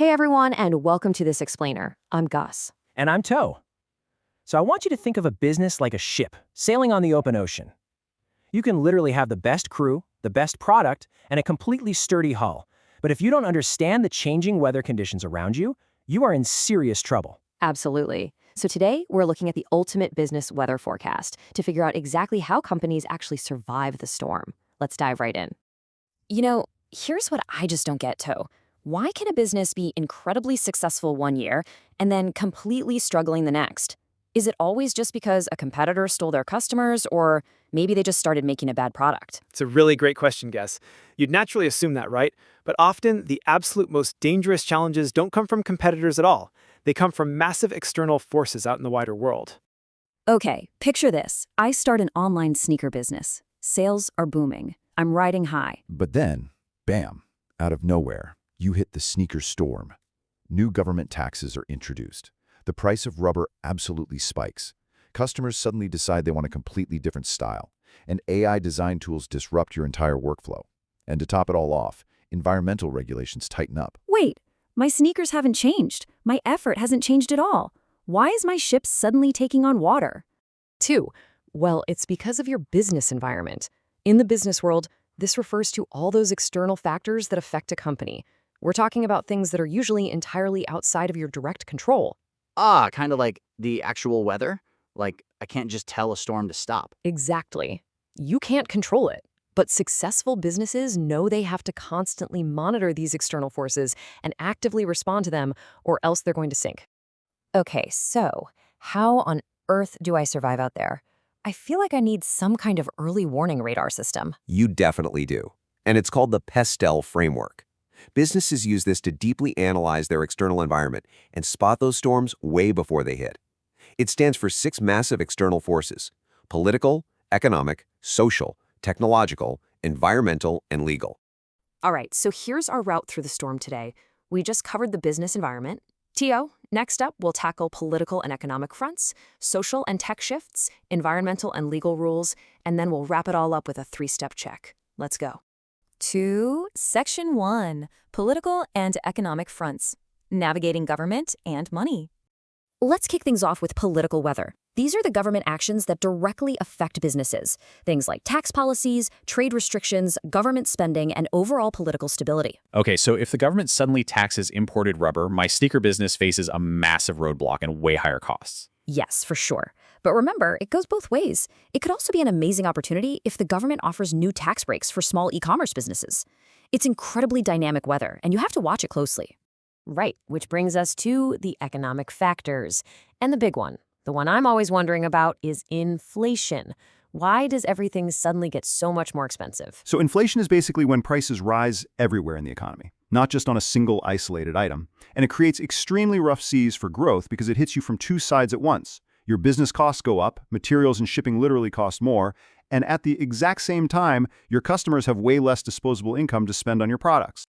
Hey everyone, and welcome to This Explainer. I'm Gus. And I'm Toe. So I want you to think of a business like a ship sailing on the open ocean. You can literally have the best crew, the best product, and a completely sturdy hull. But if you don't understand the changing weather conditions around you, you are in serious trouble. Absolutely. So today, we're looking at the ultimate business weather forecast to figure out exactly how companies actually survive the storm. Let's dive right in. Here's what I just don't get, Toe. Why can a business be incredibly successful one year and then completely struggling the next? Is it always just because a competitor stole their customers, or maybe they just started making a bad product? It's a really great question, Gus. You'd naturally assume that, right? But often, the absolute most dangerous challenges don't come from competitors at all. They come from massive external forces out in the wider world. Okay, picture this. I start an online sneaker business. Sales are booming. I'm riding high. But then, bam, out of nowhere, you hit the sneaker storm. New government taxes are introduced. The price of rubber absolutely spikes. Customers suddenly decide they want a completely different style, and AI design tools disrupt your entire workflow. And to top it all off, environmental regulations tighten up. Wait, my sneakers haven't changed. My effort hasn't changed at all. Why is my ship suddenly taking on water? 2. Well, it's because of your business environment. In the business world, this refers to all those external factors that affect a company. We're talking about things that are usually entirely outside of your direct control. Kind of like the actual weather? Like, I can't just tell a storm to stop. Exactly. You can't control it. But successful businesses know they have to constantly monitor these external forces and actively respond to them, or else they're going to sink. Okay, so how on earth do I survive out there? I feel like I need some kind of early warning radar system. You definitely do. And it's called the PESTEL framework. Businesses use this to deeply analyze their external environment and spot those storms way before they hit. It stands for 6 massive external forces: political, economic, social, technological, environmental, and legal. All right, so here's our route through the storm today. We just covered the business environment. Tio, next up, we'll tackle political and economic fronts, social and tech shifts, environmental and legal rules, and then we'll wrap it all up with a 3-step check. Let's go. 2. Section 1. Political and economic fronts. Navigating government and money. Let's kick things off with political weather. These are the government actions that directly affect businesses. Things like tax policies, trade restrictions, government spending, and overall political stability. Okay, so if the government suddenly taxes imported rubber, my sneaker business faces a massive roadblock and way higher costs. Yes, for sure. But remember, it goes both ways. It could also be an amazing opportunity if the government offers new tax breaks for small e-commerce businesses. It's incredibly dynamic weather, and you have to watch it closely. Right, which brings us to the economic factors. And the big one, the one I'm always wondering about, is inflation. Why does everything suddenly get so much more expensive? So inflation is basically when prices rise everywhere in the economy, not just on a single isolated item. And it creates extremely rough seas for growth because it hits you from 2 sides at once. Your business costs go up, materials and shipping literally cost more, and at the exact same time, your customers have way less disposable income to spend on your products.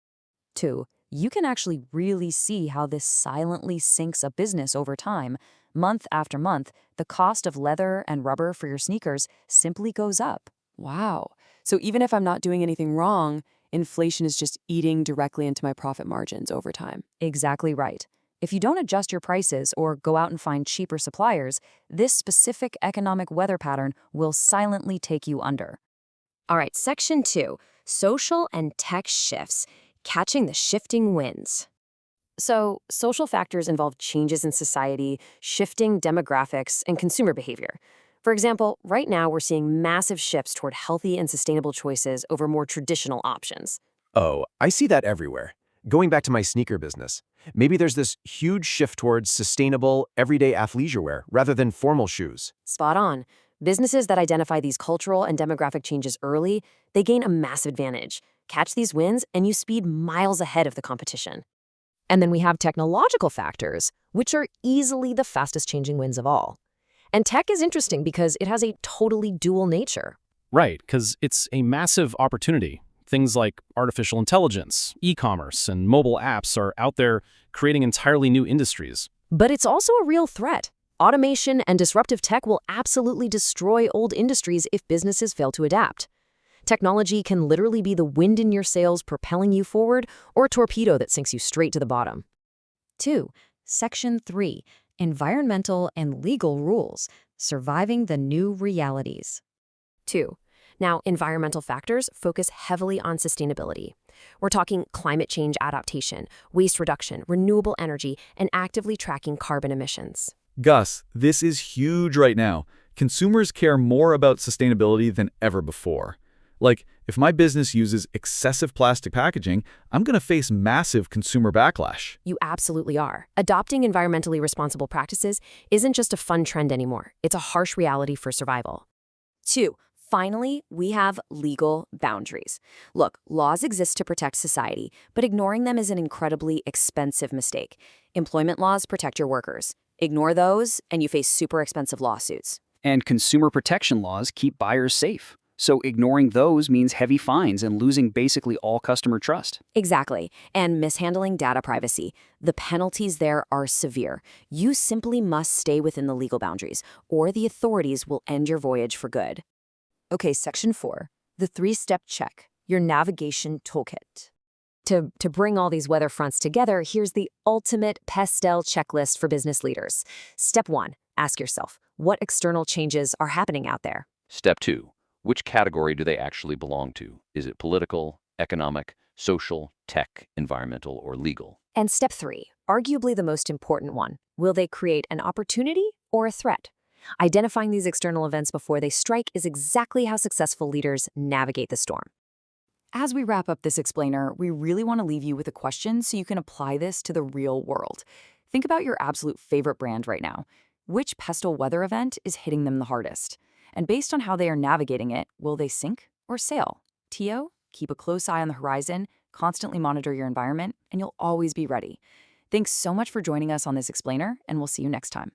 2. You can actually really see how this silently sinks a business over time. Month after month, the cost of leather and rubber for your sneakers simply goes up. Wow. So even if I'm not doing anything wrong, inflation is just eating directly into my profit margins over time. Exactly right. If you don't adjust your prices or go out and find cheaper suppliers, this specific economic weather pattern will silently take you under. All right, Section 2, social and tech shifts, catching the shifting winds. So, social factors involve changes in society, shifting demographics, and consumer behavior. For example, right now we're seeing massive shifts toward healthy and sustainable choices over more traditional options. Oh, I see that everywhere. Going back to my sneaker business, maybe there's this huge shift towards sustainable, everyday athleisure wear rather than formal shoes. Spot on. Businesses that identify these cultural and demographic changes early, they gain a massive advantage. Catch these wins, and you speed miles ahead of the competition. And then we have technological factors, which are easily the fastest changing winds of all. And tech is interesting because it has a totally dual nature. Right, because it's a massive opportunity. Things like artificial intelligence, e-commerce, and mobile apps are out there creating entirely new industries. But it's also a real threat. Automation and disruptive tech will absolutely destroy old industries if businesses fail to adapt. Technology can literally be the wind in your sails propelling you forward, or a torpedo that sinks you straight to the bottom. 2. Section 3. Environmental and legal rules. Surviving the new realities. 2. Now, environmental factors focus heavily on sustainability. We're talking climate change adaptation, waste reduction, renewable energy, and actively tracking carbon emissions. Gus, this is huge right now. Consumers care more about sustainability than ever before. Like, if my business uses excessive plastic packaging, I'm going to face massive consumer backlash. You absolutely are. Adopting environmentally responsible practices isn't just a fun trend anymore. It's a harsh reality for survival. 2. Finally, we have legal boundaries. Look, laws exist to protect society, but ignoring them is an incredibly expensive mistake. Employment laws protect your workers. Ignore those, and you face super expensive lawsuits. And consumer protection laws keep buyers safe. So ignoring those means heavy fines and losing basically all customer trust. Exactly. And mishandling data privacy. The penalties there are severe. You simply must stay within the legal boundaries, or the authorities will end your voyage for good. Okay, Section 4, the 3-step check, your navigation toolkit. To bring all these weather fronts together, here's the ultimate PESTEL checklist for business leaders. Step 1, ask yourself, what external changes are happening out there? Step 2, which category do they actually belong to? Is it political, economic, social, tech, environmental, or legal? And step 3, arguably the most important one, will they create an opportunity or a threat? Identifying these external events before they strike is exactly how successful leaders navigate the storm. As we wrap up this explainer, we really want to leave you with a question so you can apply this to the real world. Think about your absolute favorite brand right now. Which PESTEL weather event is hitting them the hardest? And based on how they are navigating it, will they sink or sail? Tio, keep a close eye on the horizon, constantly monitor your environment, and you'll always be ready. Thanks so much for joining us on this explainer, and we'll see you next time.